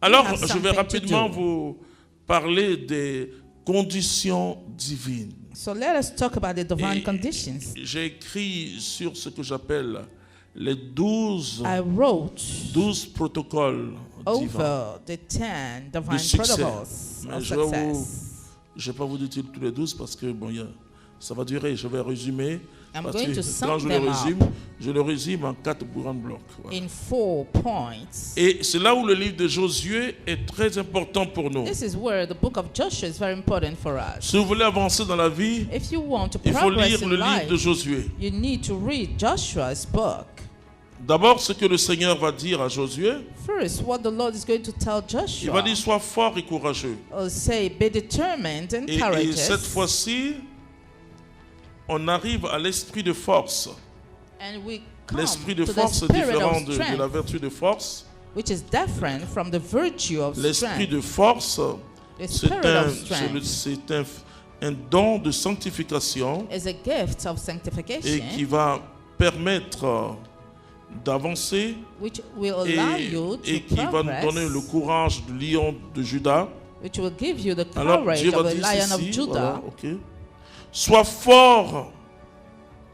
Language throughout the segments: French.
Alors, je vais rapidement vous parler des conditions divines. So let us talk about the divine conditions. J'ai écrit sur ce que j'appelle les 12 I wrote protocoles divins over the 10 du divine succès. protocols Mais of je ne success. vais pas vous dire tous les 12 parce que bon, ça va durer. Je vais résumer. I'm Parce going que to quand sum them je le résume en 4 grands blocs. Voilà. in 4 points. Et c'est là où le livre de Josué est très important pour nous. This is where the book of Joshua is very important for us. Si vous voulez avancer dans la vie, If you want to il faut progress lire in le livre de life, Josué. you need to read Joshua's book. D'abord, ce que le Seigneur va dire à Josué, First, what the Lord is going to tell il va Joshua. dire sois fort et courageux. Say, be determined and Et courageous. cette fois-ci, on arrive à l'esprit de force. And we come L'esprit de to the force est spirit différent of de la strength, vertu de force. which is different from the virtue of L'esprit strength. de force, The c'est spirit of strength un don de sanctification is a gift of et sanctification, qui va permettre d'avancer which will allow you et to qui va nous donner le progress, courage du lion de Juda. which will give you the Alors courage Dieu va of a dire lion of ceci, Judah. voilà, ok. Sois fort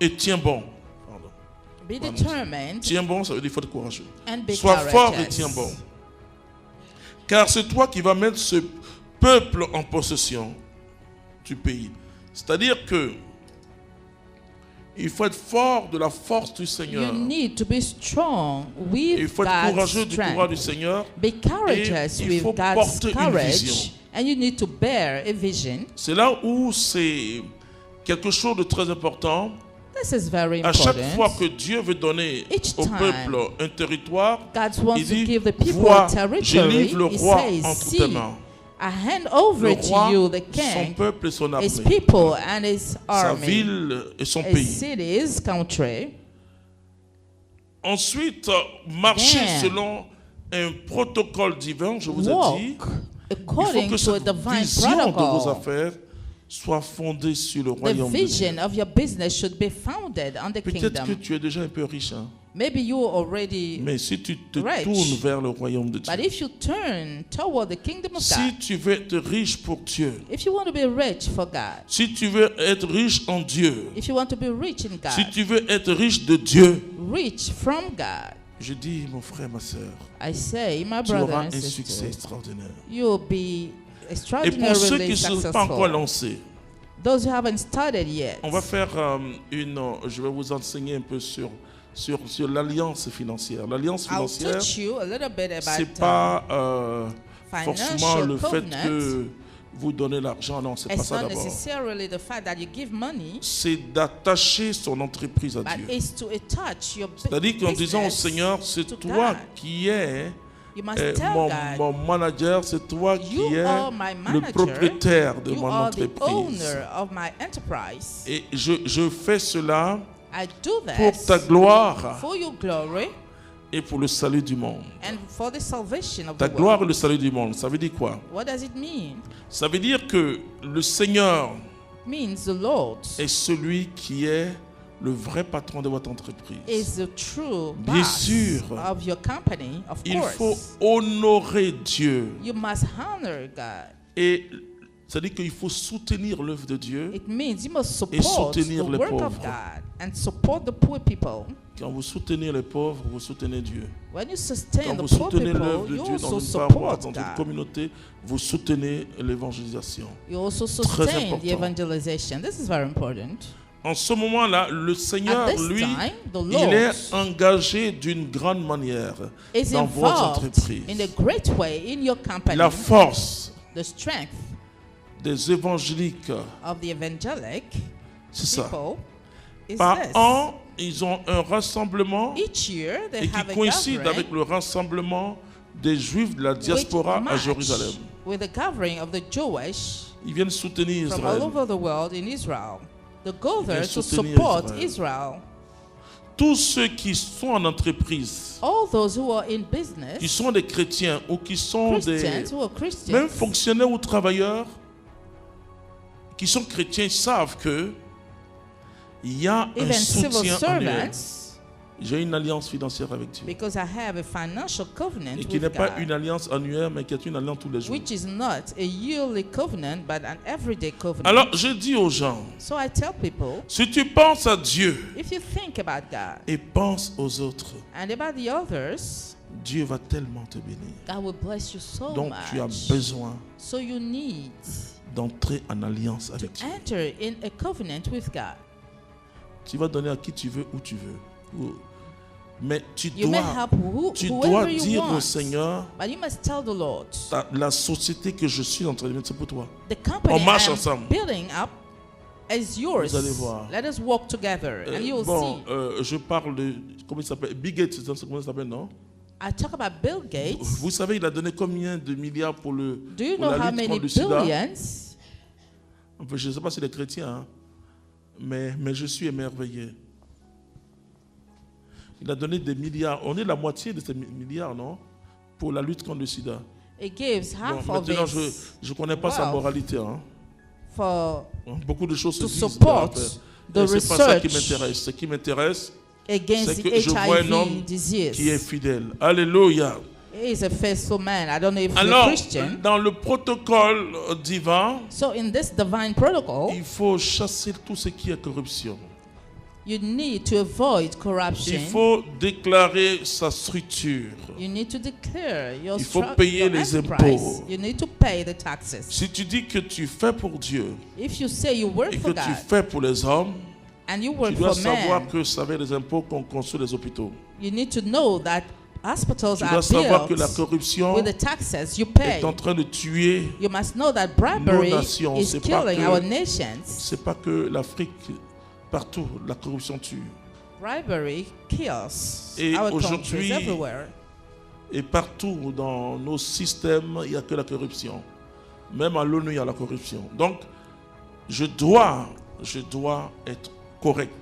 et tiens bon. Pardon. Be determined Tiens bon, ça veut dire il faut être courageux. and be Sois fort et courageous. tiens bon. Car c'est toi qui vas mettre ce peuple en possession du pays. C'est-à-dire que il faut être fort de la force du Seigneur. You need to be strong Il with faut être God's courageux du courage du strength. Seigneur. Be courageous Et il with faut God's porter une courage, vision. and you need to bear a vision. C'est là où c'est quelque chose de très important. This is very À chaque fois important. que Dieu veut donner Each au time peuple un territoire, God wants il dit, to give the people vois, a je territory. livre le He roi says, entre tes see, mains. I hand over Le to roi, you the son king, peuple et son his armée, people and his sa army, ville et son his pays. city, his country. Ensuite, marcher Then, selon un protocole divin, je vous ai dit, Walk il faut according que to a cette divine vision de vos protocol. affaires soit fondée sur le The royaume de Dieu. vision of your business should be founded on the Peut-être que kingdom. tu es déjà un peu riche, hein? Maybe you are already, Mais si tu te Rich. tournes vers le royaume de Dieu, but if you turn toward the kingdom of si God, tu veux être riche pour Dieu, if you want to be rich for God, si tu veux être riche en Dieu, if you want to be rich in si God, tu veux être riche de Dieu, rich from God, je dis, mon frère, ma soeur, I say, my tu brother auras and un succès sister, extraordinaire. you'll be Et pour ceux qui extraordinarily ne sont pas encore successful. lancés, Those who haven't started yet, on va faire je vais vous enseigner un peu sur l'alliance financière. L'alliance I'll financière, teach you a little bit c'est about pas forcément financial le fait covenant. que vous donnez l'argent, non, c'est pas It's ça not d'abord. necessarily the fact that you give money, C'est d'attacher son entreprise à but Dieu. it's to attach your C'est-à-dire qu'en disant au business Seigneur, c'est to toi God. qui es You must tell God, mon manager, c'est toi you qui es are my le manager, propriétaire de you mon are the entreprise. owner of my enterprise. Et je fais cela I do pour ta this gloire for your glory et pour le salut du monde. and for the salvation of Ta the gloire et world. le salut du monde, ça veut dire quoi? What does it mean? Ça veut dire que le Seigneur It means the Lord est celui qui est le vrai patron de votre entreprise. is the true Bien boss sûr. of your company, of Il faut course. honorer Dieu. You must honor God. Et ça dit qu'il faut soutenir l'œuvre de Dieu. It means you must support soutenir the les work pauvres. of God and support the poor people. Quand vous soutenez les pauvres, vous soutenez Dieu. When you Quand sustain vous the poor soutenez people, l'œuvre de you Dieu dans also une paroisse, support dans une God. communauté, vous soutenez l'évangélisation. You also Très sustain important. the evangelization. This is very important. En ce moment-là, le Seigneur, At this lui, time, the il Lord est engagé d'une grande manière is dans vos involved entreprises. in a great way in your company. La force The strength des évangéliques, of the evangelic c'est ça. people is Par this. an, ils ont un rassemblement Each year they et have qui a coïncide gathering avec le rassemblement des Juifs de la which diaspora à match Jérusalem. with the gathering of the Jewish Ils viennent soutenir from all Israël. over the world in Israel. They go there to soutenir support Israël. Israel. Tous ceux qui sont en entreprise, All those who are in qui business, sont des chrétiens ou qui sont des Christians who are Christians, même fonctionnaires ou travailleurs qui sont chrétiens savent que il y a un even civil soutien annuel. servants, J'ai une alliance financière avec Dieu. Because I have a financial covenant Et qui with n'est pas God, une alliance annuelle, mais qui est une alliance tous les jours. which is not a yearly covenant, but an everyday covenant. Alors, je dis aux gens, So I tell people, si tu penses à Dieu if you think about God et penses aux autres, and about the others, Dieu va tellement te bénir. God will bless you so Donc, much. tu as besoin So you need d'entrer en alliance to avec Dieu. enter in a covenant with God. Tu vas donner à qui tu veux, où tu veux. Mais tu You may dois, help tu whoever dois you dire want, au Seigneur, but you must tell the Lord, la société que je suis en train de mettre, c'est pour toi. the company On marche I am ensemble. building up is yours. Vous allez voir. Let us walk together, and you will Bon, see. je parle de, comment il s'appelle? Bill Gates, c'est comment il s'appelle, non? I talk about Bill Gates. Vous savez, il a donné combien de milliards pour, Do you pour know la how lutte many contre le sida? billions? Enfin, je ne sais pas si les chrétiens, hein, mais je suis émerveillé. Il a donné des milliards. On est la moitié de ces milliards, non? Pour la lutte contre le sida. It gives half Bon, of maintenant, it je ne connais pas sa wealth moralité. Hein. for Beaucoup de choses se to disent. support Mais the c'est pas ça qui research m'intéresse. Ce qui m'intéresse, against c'est the que je vois un homme HIV disease. qui est fidèle. Alléluia. He is a faithful man. I don't know if he's a Alors, Christian. dans le protocole divin, So in this divine protocol, il faut chasser tout ce qui est corruption. you need to avoid corruption. Il faut déclarer sa structure. You need to declare your, Il faut payer your les enterprise. impôts. You need to pay the taxes. Si tu dis que tu fais pour Dieu If you say you work et for que tu God fais pour les hommes, and you tu work dois for savoir man, que ça avec les impôts qu'on construit les hôpitaux. you need to know that hospitals Tu are dois savoir que built la corruption with the taxes you pay. est en train de tuer. You must know that bribery Nos nations, is c'est pas killing que- our nations. C'est pas que l'Afrique, partout, la corruption tue. Bribery kills Et our aujourd'hui, countries everywhere. Et partout dans nos systèmes, il n'y a que la corruption. Même à l'ONU, il y a la corruption. Donc, je dois être correct.